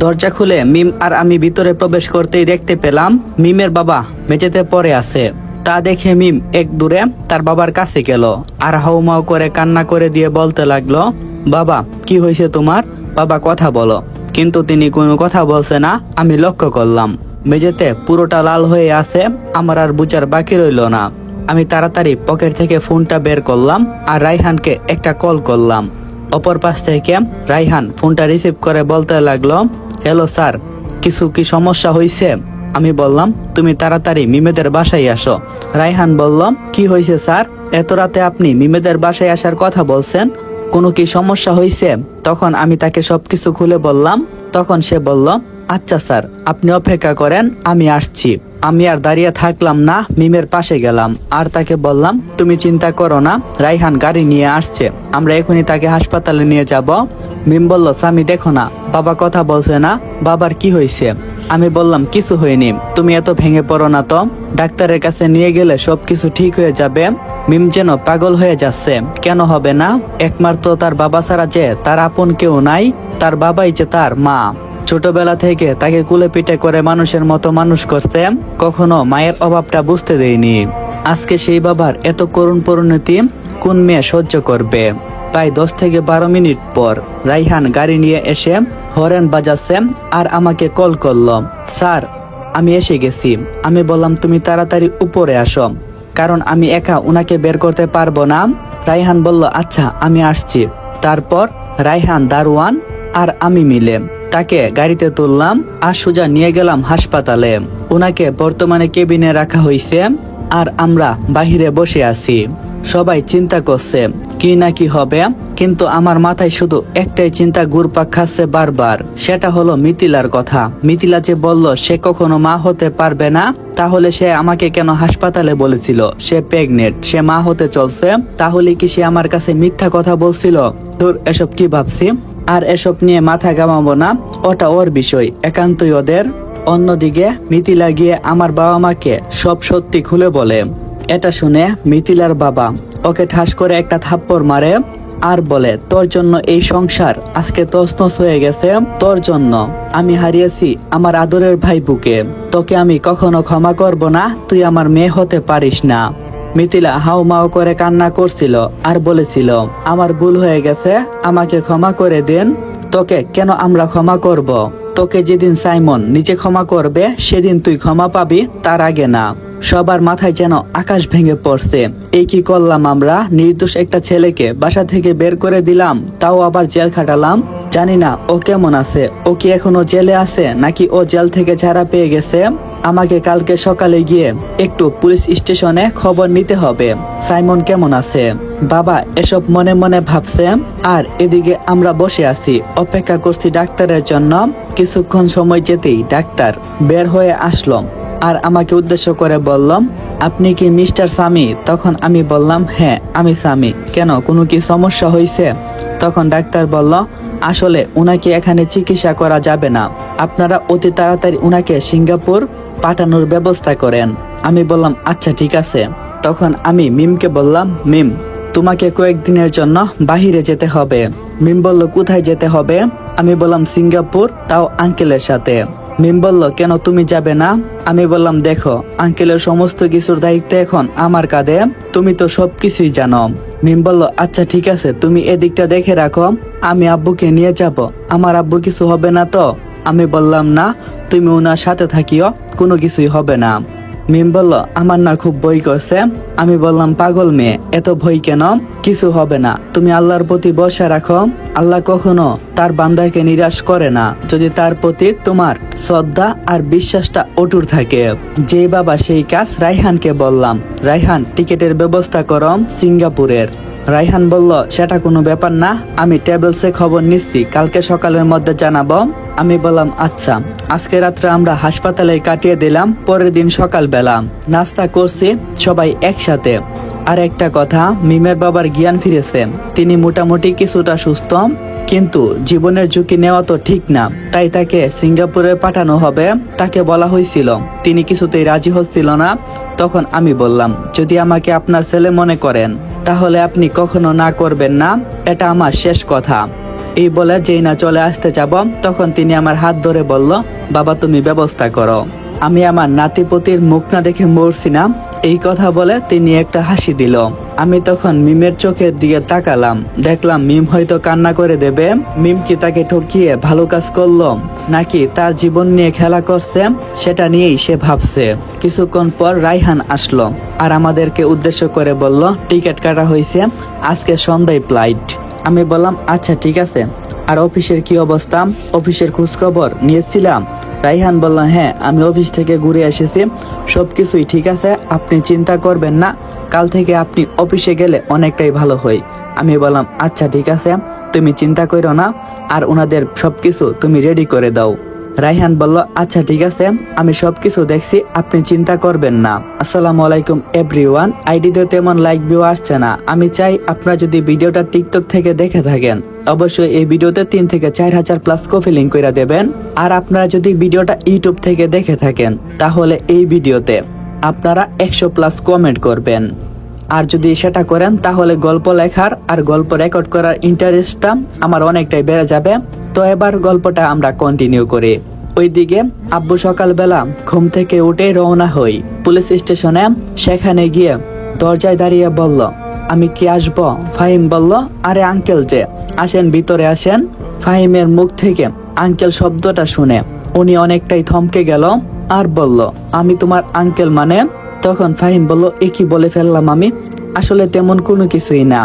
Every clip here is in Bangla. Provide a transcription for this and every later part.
দরজা খুলে মিম আর আমি ভিতরে প্রবেশ করতেই দেখতে পেলাম মিমের বাবা মেঝেতে পড়ে আছে। তা দেখে মিম এক দূরে তার বাবার কাছে গেল আর হাউমাউ করে কান্না করে দিয়ে বলতে লাগলো, বাবা কি হয়েছে তোমার? বাবা কথা বলো। কিন্তু তিনি কোনো কথা বলছে না। আমি লক্ষ্য করলাম মেঝেতে পুরোটা লাল হয়ে আছে। আমার আর বুঝার বাকি রইল না। আমি তাড়াতাড়ি পকেট থেকে ফোনটা বের করলাম আর রাইহানকে একটা কল করলাম। অপর পাশ থেকে রাইহান ফোনটা রিসিভ করে বলতে লাগলো, হ্যালো স্যার, কিছু কি সমস্যা হয়েছে? আমি বললাম, তুমি তাড়াতাড়ি মিমেদের বাসায় আসো। রাইহান বলল, কি হয়েছে স্যার? এত রাতে আপনি মিমেদের বাসায় আসার কথা বলছেন, কোনো কি সমস্যা হয়েছে? তখন আমি তাকে সবকিছু খুলে বললাম। তখন সে বলল, আচ্ছা স্যার, আপনি অপেক্ষা করেন, আমি আসছি। আমি আর দাঁড়িয়ে থাকলাম না, মিমের পাশে গেলাম আর তাকে বললাম, তুমি চিন্তা করো না, রাইহান গাড়ি নিয়ে আসছে, আমরা এখনই তাকে হাসপাতালে নিয়ে যাব। মিম বলল, স্বামী দেখো না, বাবা কথা বলছে না, বাবার কি হয়েছে? আমি বললাম, কিছু হয়নি, তুমি এত ভেঙে পড়ো না তো, ডাক্তারের কাছে নিয়ে গেলে সবকিছু ঠিক হয়ে যাবে। মিম যেন পাগল হয়ে যাচ্ছে। কেন হবে না? একমাত্র তার বাবা ছাড়া যে তার আপন কেউ নাই, তার বাবাই যে তার মা। ছোটবেলা থেকে তাকে কুলে পিঠে করে মানুষের মতো মানুষ করছে, কখনো মায়ের অভাবটা বুঝতে দেয়নি। আজকে সেই বাবার এত করুণ পরিণতি কোন মেয়ে সহ্য করবে? প্রায় 10 থেকে 12 মিনিট পর রাইহান গাড়ি নিয়ে এসে হরেন বাজাচ্ছে আর আমাকে কল করলো, স্যার আমি এসে গেছি। আমি বললাম, তুমি তাড়াতাড়ি উপরে আসো, কারণ আমি একা উনাকে বের করতে পারবো না। রাইহান বলল, আচ্ছা আমি আসছি। তারপর রাইহান, দারোয়ান আর আমি মিলে তাকে গাড়িতে তুললাম আর সোজা নিয়ে গেলাম হাসপাতালে। ওনাকে বর্তমানে কেবিনে রাখা হয়েছে আর আমরা বাহিরে বসে আছি। সবাই চিন্তা করছে কি না কি হবে, কিন্তু আমার মাথায় শুধু একটাই চিন্তা ঘুরপাক খাচ্ছে বারবার, সেটা হলো মিথিলার কথা। মিথিলা যে বলল সে কখনো মা হতে পারবে না, তাহলে সে আমাকে কেন হাসপাতালে বলেছিল সে প্রেগনেন্ট, সে মা হতে চলছে? তাহলে কি সে আমার কাছে মিথ্যা কথা বলছিল? তোর এসব কি ভাবছি, আর এসব নিয়ে মাথা ঘামাবো না, ওটা ওর বিষয়, একান্তই ওদের। অন্যদিকে মিথিলা গিয়ে আমার বাবা মাকে সব সত্যি খুলে বলে। এটা শুনে মিথিলার বাবা ওকে ঠাস করে একটা থাপ্পড় মারে আর বলে, তোর জন্য এই সংসার আজকে তছনছ হয়ে গেছে, তোর জন্য আমি হারিয়েছি আমার আদরের ভাইপুকে, তোকে আমি কখনো ক্ষমা করব না, তুই আমার মেয়ে হতে পারিস না। মিথিলা হাউমাউ করে কান্না করছিল আর বলেছিল, আমার ভুল হয়ে গেছে, আমাকে ক্ষমা করে দেন। তোকে কেন আমরা ক্ষমা করব? তোকে যেদিন সাইমন নিজে ক্ষমা করবে সেদিন তুই ক্ষমা পাবি, তার আগে না। সবার মাথায় যেন আকাশ ভেঙে পড়ছে। এই কি করলাম আমরা? নির্দোষ একটা ছেলেকে বাসা থেকে বের করে দিলাম, তাও আবার জেল খাটালাম। জানি না ও কেমন আছে, ও কি এখনো জেলে আছে নাকি ও জেল থেকে ছাড়া পেয়ে গেছে। আমাকে কালকে সকালে গিয়ে একটু পুলিশ স্টেশনে খবর নিতে হবে সাইমন কেমন আছে। বাবা এসব মনে মনে ভাবছে আর এদিকে আমরা বসে আছি, অপেক্ষা করছি ডাক্তারের জন্য। কিছুক্ষণ সময় যেতেই ডাক্তার বের হয়ে আসলো আর আমাকে উদ্দেশ্য করে বললাম, আপনি কি মিস্টার সামি? তখন আমি বললাম, হ্যাঁ আমি সামি। কেন, কোনো কি সমস্যা হয়েছে? তখন ডাক্তার বলল, আসলে উনাকে এখানে চিকিৎসা করা যাবে না, আপনারা অতি তাড়াতাড়ি উনাকে সিঙ্গাপুর পাঠানোর ব্যবস্থা করেন। আমি বললাম, আচ্ছা ঠিক আছে। তখন আমি মিমকে বললাম, মিম তোমাকে কয়েকদিনের জন্য বাহিরে যেতে হবে। মিম বলল, কোথায় যেতে হবে? আমি বললাম, সিঙ্গাপুর, তাও আঙ্কেলের সাথে। মিম বলল, কেন তুমি যাবে না? আমি বললাম, দেখো আঙ্কেলের সমস্ত কিছুর দায়িত্ব এখন আমার কাঁধে, তুমি তো সবকিছুই জানো। মিম বলল, আচ্ছা ঠিক আছে, তুমি এদিকটা দেখে রাখো, আমি আব্বুকে নিয়ে যাব, আমার আব্বু কিছু হবে না তো? আমি বললাম, না তুমি ওনার সাথে থাকিও, কোনো কিছুই হবে না। মিম বলল, আমার না খুব ভয় করছে। আমি বললাম, পাগল মেয়ে, এত ভয় কেন? কিছু হবে না, তুমি আল্লাহর প্রতি ভরসা রাখো। আল্লাহ কখনো তার বান্দাকে নিরাশ করে না, যদি তার প্রতি তোমার শ্রদ্ধা আর বিশ্বাসটা অটুট থাকে। যে বাবা সেই কাজ। রাইহানকে বললাম, রাইহান টিকিটের ব্যবস্থা করো সিঙ্গাপুরের। রাইহান বলল, সেটা কোনো ব্যাপার না, আমি ট্রাভেলসে খবর নিচ্ছি, কালকে সকালের মধ্যে জানাবো। আমি বললাম, আচ্ছা। আজকে রাত্রে আমরা হাসপাতালে কাটিয়ে দিলাম। পরের দিন সকালবেলা নাস্তা করছি সবাই একসাথে। আর একটা কথা, মিমের বাবার জ্ঞান ফিরেছে, তিনি মোটামুটি কিছুটা সুস্থ, কিন্তু জীবনের ঝুঁকি নেওয়া তো ঠিক না, তাই তাকে সিঙ্গাপুরে পাঠানো হবে। তাকে বলা হয়েছিল, তিনি কিছুতেই রাজি হচ্ছিল না। তখন আমি বললাম, যদি আমাকে আপনার ছেলে মনে করেন তাহলে আপনি কখনো না করবেন না, এটা আমার শেষ কথা। এই বলে যেই না চলে আসতে যাব, তখন তিনি আমার হাত ধরে বলল, বাবা তুমি ব্যবস্থা করো, আমি আমার নাতিপতির মুখ না দেখে মরছি না। এই কথা বলে তিনি একটা হাসি দিল। আমি তখন মিমের চোখের দিকে তাকালাম, দেখলাম মিম হয়তো কান্না করে দেবে। মিম কি তাকে ঠকিয়ে ভালো কাজ করলো, নাকি তার জীবন নিয়ে খেলা করছে, সেটা নিয়েই সে ভাবছে। কিছুক্ষণ পর রায়হান আসলো আর আমাদেরকে উদ্দেশ্য করে বলল, টিকিট কাটা হয়েছে, আজকে সন্ধ্যায় ফ্লাইট। আমি বললাম আচ্ছা ঠিক আছে। আর অফিসের কি অবস্থা, অফিসের খোঁজ খবর নিয়েছিলাম? রায়হান বলল, হ্যাঁ আমি অফিস থেকে ঘুরে এসেছি, সবকিছুই ঠিক আছে, আপনি চিন্তা করবেন না, কাল থেকে আপনি অফিসে গেলে অনেকটাই ভালো হয়। আমি বললাম আচ্ছা ঠিক আছে, তুমি চিন্তা করো না, আর ওনাদের সবকিছু তুমি রেডি করে দাও। রায়হান বলল, আচ্ছা ঠিক আছে, আমি সবকিছু দেখছি, আপনি চিন্তা করবেন না। আসসালামু আলাইকুম এভরিওয়ান। আইডিতে তেমন লাইক ভিউ আসছে না, আমি চাই আপনারা যদি ভিডিওটা টিকটক থেকে দেখে থাকেন অবশ্যই এই ভিডিওতে 3 থেকে 4 হাজার প্লাস কপি লিঙ্ক করে দেবেন। আর আপনারা যদি ভিডিওটা ইউটিউব থেকে দেখে থাকেন তাহলে এই ভিডিওতে আপনারা 100 প্লাস কমেন্ট করবেন। আর যদি সেটা করেন তাহলে গল্প লেখার আর গল্প রেকর্ড করার ইন্টারেস্টটা আমার অনেকটাই বেড়ে যাবে। তো এবার গল্পটা আমরা কন্টিনিউ করি। ওইদিকে আব্বু সকালবেলা ঘুম থেকে উঠে রওনা হই পুলিশ স্টেশনে। সেখানে গিয়ে দরজায় দাঁড়িয়ে বলল, আমি কি আসবো? ফাহিম বলল, আরে আঙ্কেল যে, আসেন ভিতরে আসেন। ফাহিমের মুখ থেকে আঙ্কেল শব্দটা শুনে উনি অনেকটাই থমকে গেল আর বলল, আমি তোমার আঙ্কেল মানে? তখন ফাহিম বলল, এ কি বলে ফেললাম আমি, আসলে তেমন কোনো কিছুই না।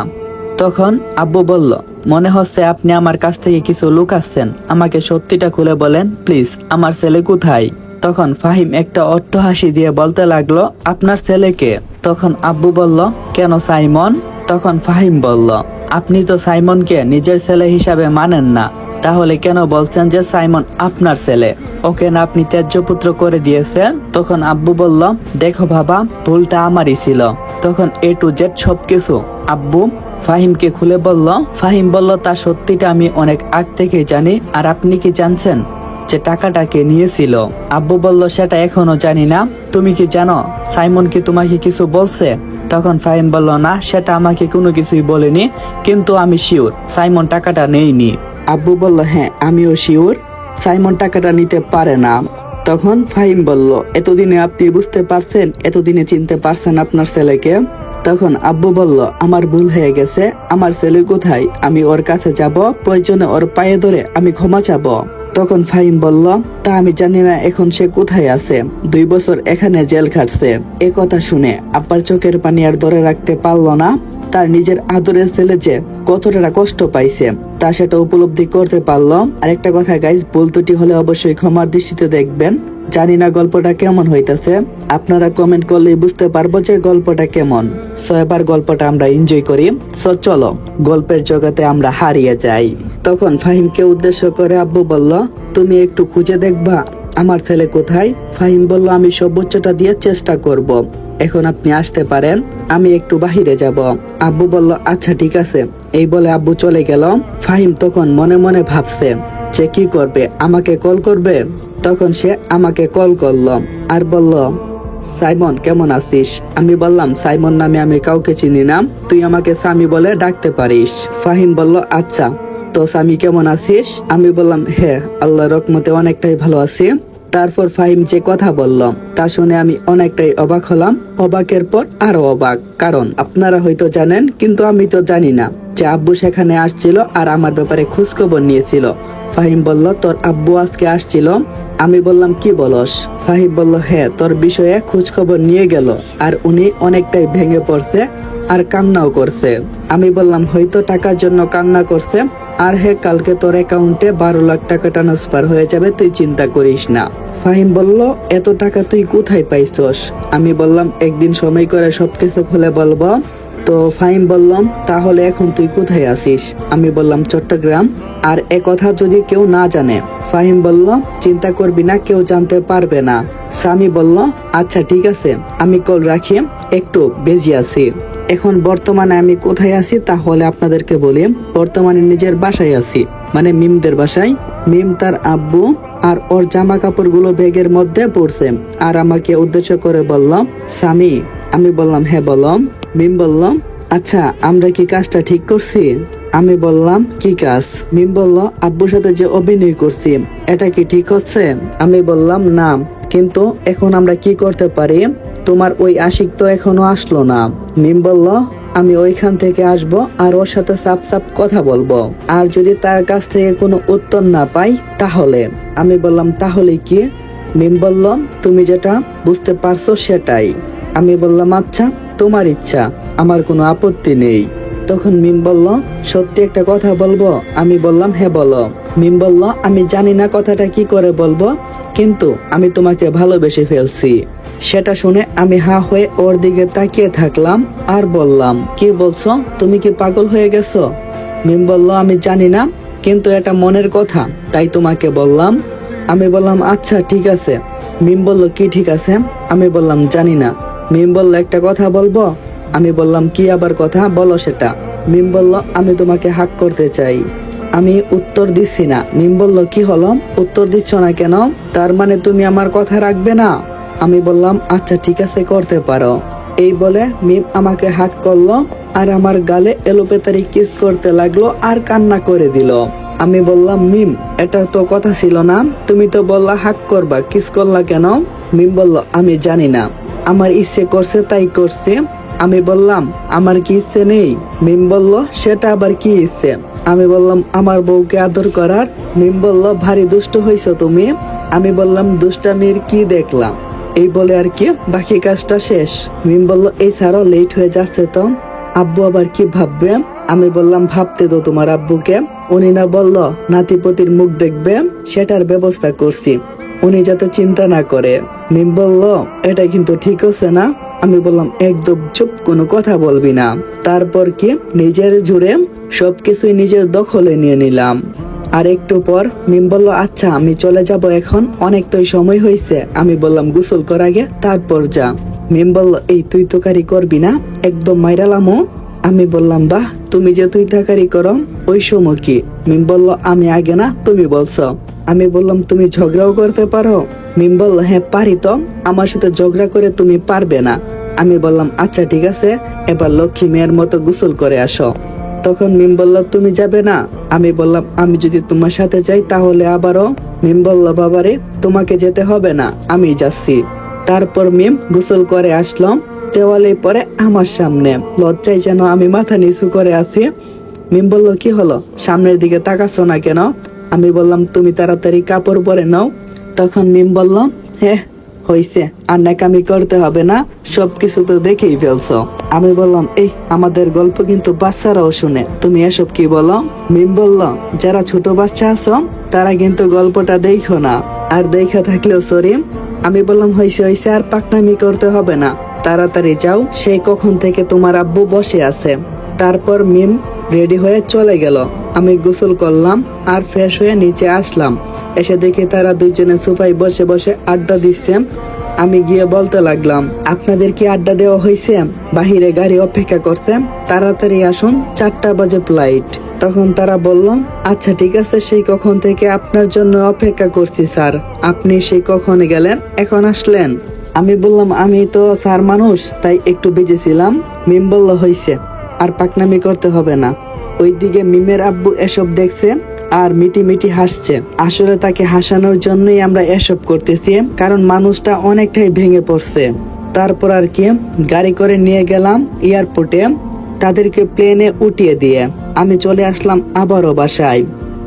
তখন আব্বু বলল, মনে হচ্ছে আপনি আমার কাছ থেকে কিছু লুকাচ্ছেন, আমাকে সত্যিটা খুলে বলেন প্লিজ, আমার ছেলে কোথায়? তখন ফাহিম একটা অট্ট হাসি দিয়ে বলতে লাগলো, আপনার ছেলেকে? তখন আব্বু বলল, কেন সাইমন? তখন ফাহিম বলল, আপনি তো সাইমনকে নিজের ছেলে হিসাবে মানেন না, তাহলে কেন বলছেন যে সাইমন আপনার ছেলে? ওকে না আপনি ত্যায্য পুত্র করে দিয়েছেন? তখন আব্বু বলল, দেখো বাবা, ভুলটা আমারই ছিল। তখন A to Z সবকিছু আব্বু ফাহিমকে খুলে বলল। ফাহিম বলল, তা সত্যিটা আমি অনেক আগ থেকেই জানি। আর আপনি কি জানছেন যে টাকাটা কে নিয়েছিল? আব্বু বলল, সেটা এখনো জানি না। তুমি কি জানো সাইমন কি তোমাকে কিছু বলছে? তখন ফাহিম বলল, না, সেটা আমাকে কোনো কিছুই বলেনি, কিন্তু আমি শিওর সাইমন টাকাটা নেয়নি। আব্বু বলল, হ্যাঁ আমিও শিওর সাইমন টাকাটা নিতে পারে না। তখন ফাহিম বলল, এতদিনে আপনি বুঝতে পারছেন, এতদিনে চিনতে পারছেন আপনার ছেলেকে? তখন আব্বু বলল, আমার ভুল হয়ে গেছে, আমার ছেলে কোথায়? আমি ওর কাছে যাব, প্রয়োজনে ওর পায়ে ধরে আমি ক্ষমা চাবো। তখন ফাহিম বলল, তা আমি জানি না এখন সে কোথায় আছে, 2 বছর এখানে জেল খাটছে। এ কথা শুনে আব্বার চোখের পানি আর ধরে রাখতে পারলো না। তার নিজের আদরের ছেলে যে কতটা কষ্ট পাইছে তা সেটা উপলব্ধি করতে পারলো। আরেকটা কথা গাইস, ভুল ত্রুটি হলে অবশ্যই ক্ষমার দৃষ্টিতে দেখবেন। জানি না গল্পটা কেমন হইতাছে, আপনারা কমেন্ট করলেই বুঝতে পারবো যে গল্পটা কেমন। সো এবার গল্পটা আমরা এনজয় করি। সো চলো গল্পের জগতে আমরা হারিয়ে যাই। তখন ফাহিমকে উদ্দেশ্য করে আব্বু বলল, তুমি একটু খুঁজে দেখবা আমার ছেলে কোথায়? ফাহিম বলল, আমি সর্বোচ্চটা দিয়ে চেষ্টা করব, এখন আপনি আসতে পারেন, আমি একটু বাহিরে যাব। আব্বু বলল, আচ্ছা ঠিক আছে। এই বলে আব্বু চলে গেল। ফাহিম তখন মনে মনে ভাবছে সে কি করবে, আমাকে কল করবে? তখন সে আমাকে কল করলো আর বলল, সাইমন কেমন আছিস? আমি বললাম, সাইমন নামে আমি কাউকে চিনি না, তুই আমাকে সামি বলে ডাকতে পারিস। ফাহিম বলল, আচ্ছা, তো সামি কেমন আছিস? আমি বললাম, হ্যাঁ আল্লাহর রহমতে অনেকটাই ভালো আছি। তারপর ফাহিম যে কথা বলল তা শুনে আমি অনেকটাই অবাক হলাম। অবাকের পর আরো অবাক, কারণ আপনারা হয়তো জানেন কিন্তু আমি তো জানি না যে আব্বু সেখানে আসছিল আর আমার ব্যাপারে খোঁজখবর নিয়েছিল। ফাহিম বলল, তোর আব্বু আজকে আসছিল? আমি বললাম, কি বলস? ফাহিম বলল, হ্যাঁ, তোর বিষয়ে খোঁজখবর নিয়ে গেল আর উনি অনেকটাই ভেঙে পড়ছে আর কান্নাও করছে। আমি বললাম, হয়তো টাকার জন্য কান্না করছে। আর হ্যাঁ, কালকে তোর অ্যাকাউন্টে 12 লাখ টাকা ট্রান্সফার হয়ে যাবে, তুই চিন্তা করিস না। ফাহিম বলল, এত টাকা তুই কোথায় পাইছস? আমি বললাম, একদিন সময় করে সবকিছু খুলে বলবো। তো ফাহিম বললাম, তাহলে এখন তুই কোথায় আছিস? আমি বললাম, চট্টগ্রাম। আর এ কথা যদি কেউ না জানে? ফাহিম বলল, চিন্তা করবি না, কেউ জানতে পারবে না। সামি বলল, আচ্ছা ঠিক আছে, আমি কল রাখি, একটু বিজি আছি। এখন বর্তমানে আমি কোথায় আছি তাহলে আপনাদেরকে বলি। বর্তমানে নিজের বাসায় আছি, মানে মিমদের বাসায়। মিম তার আব্বু আর ওর জামা কাপড়গুলো ব্যাগের মধ্যে পড়ছে আর আমাকে উদ্দেশ্য করে বলল, সামি। আমি বললাম, হ্যাঁ বললাম। মিম বলল, আচ্ছা আমরা কি কাজটা ঠিক করছি? আমি বললাম কি কাজ? মিম বলল আব্বুর সাথে যে অভিনয় করছি এটা কি ঠিক হচ্ছে? আমি বললাম না, কিন্তু এখন আমরা কি করতে পারি? তোমার ওই আশিক তো এখনো আসলো না। মিম বলল আমি ওইখান থেকে আসব আর ওর সাথে সাপ সাপ কথা বলবো, আর যদি তার কাছ থেকে কোনো উত্তর না পাই তাহলে। আমি বললাম তাহলে কি? মিম বলল তুমি যেটা বুঝতে পারছো সেটাই। আমি বললাম আচ্ছা তোমার ইচ্ছা, আমার কোনো আপত্তি নেই। তখন মিম বলল সত্যি একটা কথা বলবো? আমি বললাম হ্যাঁ বলো। মিম বলল আমি জানি না কথাটা কি করে বলবো, কিন্তু আমি তোমাকে ভালোবেসে ফেলছি। সেটা শুনে আমি হা হয়ে ওর দিকে তাকিয়ে থাকলাম আর বললাম কি বলছো? তুমি কি পাগল হয়ে গেছো? মিম বলল আমি জানি না, কিন্তু এটা মনের কথা তাই তোমাকে বললাম। আমি বললাম আচ্ছা ঠিক আছে। মিম বলল কি ঠিক আছে? আমি বললাম জানি না। মিম বলল একটা কথা বলবো? আমি বললাম কি আবার কথা, বলো সেটা। মিম বলল আমি তোমাকে হাক করতে চাই। আমি উত্তর দিচ্ছি না। মিম বলল কি হলো, উত্তর দিচ্ছ না কেন? তার মানে তুমি আমার কথা রাখবে না? আমি বললাম আচ্ছা ঠিক আছে করতে পারো। এই বলে মিম আমাকে হাক করলো আর আমার গালে এলোপেতারি কিস করতে লাগলো আর কান্না করে দিল। আমি বললাম মিম এটা তো কথা ছিল না, তুমি তো বললা হাক করবা, কিস করলা কেন? মিম বলল আমি জানি না, আমার ইচ্ছে করছে তাই করছে। আমি বললাম আমার কি ইচ্ছে নেই? মিম বলল সেটা আবার কি ইচ্ছে? আমি বললাম আমার বউকে আদর করার। মিম বলল ভারী দুষ্ট হইছো তুমি। আমি বললাম দুষ্টামির কি দেখলাম? এই বলে আর কি বাকি কাজটা শেষ। মিম বলল এই ছাড়ো লেট হয়ে যাচ্ছে তো, আব্বু আবার কি ভাববে? আমি বললাম ভাবতে তো তোমার আব্বুকে, উনি না বলল নাতিপতির মুখ দেখবে, সেটার ব্যবস্থা করছি, উনি যাতে চিন্তা না করে। মিম বলল এটা কিন্তু ঠিক হচ্ছে না। আমি বললাম একদম চুপ, কোনো কথা বলবি না। তারপর কি নিজের জুড়ে সবকিছুই নিজের দখলে নিয়ে নিলাম। আর একটু পর মিম বলল আচ্ছা আমি চলে যাব এখন, অনেক তো সময় হয়েছে। আমি বললাম গোসল কর আগে তারপর যা। মিম বলল এই তুই তোকারি করবি না, একদম মাইরালামো। আমি বললাম বাহ, তুমি যে তুই তাকারি করো ওই সময় কি? মিম বলল আমি আগে না, তুমি বলছো। আমি বললাম তুমি ঝগড়াও করতে পারো? মিম বলল হ্যাঁ পারি তো, আমার সাথে ঝগড়া করে তুমি পারবে না। আমি বললাম আচ্ছা ঠিক আছে, এবার লক্ষ্মী মেয়ের মতো গোসল করে আসো। তখন মিম বলল তুমি যাবে না? আমি বললাম আমি যদি তোমার সাথে যাই তাহলে আবারও। মিম বলল বাবারে তোমাকে যেতে হবে না, আমি যাচ্ছি। তারপর মিম গোসল করে আসলাম, দেওয়ালে পরে আমার সামনে, লজ্জায় যেন আমি মাথা নিচু করে আছি। মিম বলল কি হলো, সামনের দিকে তাকাচ্ছ না কেন? আমি বললাম তুমি তাড়াতাড়ি কাপড় পরে নাও। তখন মিম বলল হ্যাঁ হইছে, আর নাকামি করতে হবে না, সবকিছু তো দেখেই ফেলছো। আমি বললাম এই আমাদের গল্প কিন্তু বাচ্চারাও শুনে, তুমি এসব কি বলো? মিম বলল যারা ছোট বাচ্চা আছো তারা কিন্তু গল্পটা দেখো না, আর দেখা থাকলেও সরি। আমি বললাম হইছে হইছে, আর পাকনামি করতে হবে না, তাড়াতাড়ি যাও, সেই কখন থেকে তোমার আব্বু বসে আছে। তারপর মিম রেডি হয়ে চলে গেল। আমি গোসল করলাম আর ফ্রেশ হয়ে নিচে আসলাম। এসে দেখি তারা দুইজনে সোফায় বসে বসে আড্ডা দিচ্ছে। আমি গিয়ে বলতে লাগলাম আপনাদের কি আড্ডা দেওয়া হয়েছে? বাহিরে গাড়ি অপেক্ষা করছে, তাড়াতাড়ি আসুন, 4টা বাজে ফ্লাইট। তখন তারা বলল আচ্ছা ঠিক আছে, সেই কখন থেকে আপনার জন্য অপেক্ষা করছি স্যার, আপনি সেই কখন গেলেন, এখন আসলেন? আমি বললাম আমি তো স্যার মানুষ, তাই একটু বিজি ছিলাম। মিম বলল হইছে, আর পাকনামি করতে হবে না। ওইদিকে মিমের আব্বু এসব দেখছে আর মিটি মিটি হাসছে। আসলে তাকে হাসানোর জন্যই আমরা এসব করতেছি, কারণ মানুষটা অনেকটাই ভেঙে পড়ছে। তারপর আর কি গাড়ি করে নিয়ে গেলাম এয়ারপোর্টে, তাদেরকে প্লেনে উঠিয়ে দিয়ে আমি চলে আসলাম আবারও বাসায়।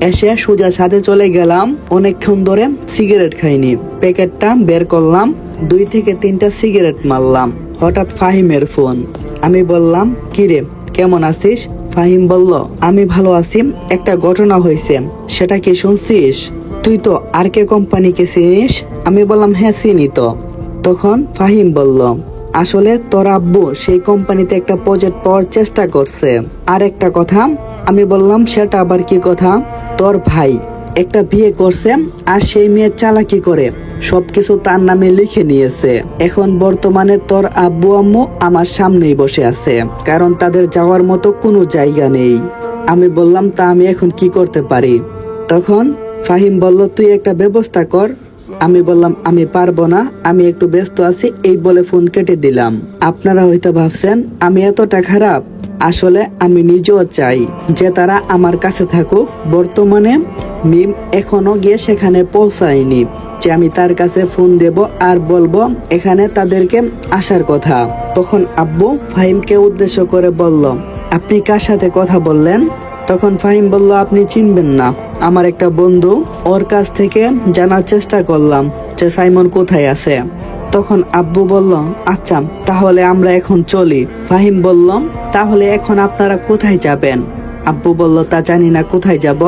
এসে সোজা ছাদে চলে গেলাম, অনেকক্ষণ ধরে সিগারেট খাইনি, প্যাকেটটা বের করলাম, 2 থেকে 3টা সিগারেট মারলাম। হঠাৎ ফাহিমের ফোন। আমি বললাম কিরে কেমন আছিস? ফাহিম বলল আমি ভালো আছি, একটা ঘটনা হয়েছে, সেটা কি শুনছিস? তুই তো আর কে কোম্পানিকে চিনিস? আমি বললাম হ্যাঁ চিনি তো। তখন ফাহিম বলল আসলে তোর আব্বু সেই কোম্পানিতে একটা প্রজেক্ট পাওয়ার চেষ্টা করছে। আর একটা কথা। আমি বললাম সেটা আবার কি কথা? তোর ভাই একটা বিয়ে করছে আর সেই মেয়ে চালাকি করে সবকিছু তার নামে লিখে নিয়েছে। এখন বর্তমানে তোর আব্বু আম্মু আমার সামনেই বসে আছে, কারণ তাদের যাওয়ার মতো কোনো জায়গা নেই। আমি বললাম তা আমি এখন কি করতে পারি? তখন ফাহিম বলল, তুই একটা ব্যবস্থা কর। আমি বললাম, আমি পারবো না, আমি একটু ব্যস্ত আছি, এই বলে ফোন কেটে দিলাম। আপনারা হয়তো ভাবছেন আমি এতটা খারাপ। আসলে আমি নিজেও চাই যে তারা আমার কাছে থাকুক। বর্তমানে মিম এখনো গিয়ে সেখানে পৌঁছায়নি যে আমি তার কাছে ফোন দেব আর বলবো এখানে তাদেরকে আসার কথা। তখন আব্বু ফাহিমকে উদ্দেশ্য করে বলল, আপনি কার সাথে কথা বললেন? তখন ফাহিম বলল, আপনি চিনবেন না, আমার একটা বন্ধু, ওর কাছ থেকে জানার চেষ্টা করলাম যে সাইমন কোথায় আছে। তখন আব্বু বলল, আচ্ছা তাহলে আমরা এখন চলি। ফাহিম বলল, তাহলে এখন আপনারা কোথায় যাবেন? আব্বু বলল, তা জানি না, কোথায় যাব।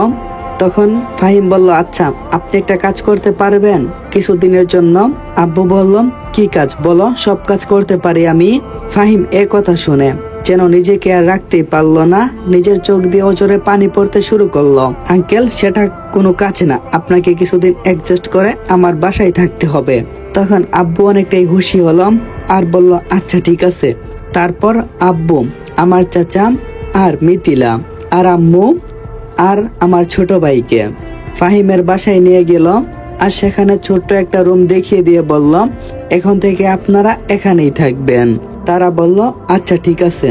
তখন ফাহিম বলল, আচ্ছা আপনি একটা কাজ করতে পারবেন কিছুদিনের জন্য? আব্বু বলল, কি কাজ বলো, সব কাজ করতে পারি আমি। ফাহিম এ কথা শুনে যেন নিজেকে আর রাখতেই পারলো না, নিজের চোখ দিয়ে অজরে পানি পড়তে শুরু করলো। আঙ্কেল, সেটা কোনো কাজ না, আপনাকে কিছুদিন অ্যাডজাস্ট করে আমার বাসায় থাকতে হবে। তখন আব্বু অনেকটাই খুশি হলাম আর বলল, আচ্ছা ঠিক আছে। তারপর আব্বু আমার চাচা আর মিথিলা আর আম্মু আর আমার ছোট ভাইকে ফাহিমের বাসায় নিয়ে গেল আর সেখানে ছোট্ট একটা রুম দেখিয়ে দিয়ে বলল, এখন থেকে আপনারা এখানেই থাকবেন। তারা বলল, আচ্ছা ঠিক আছে।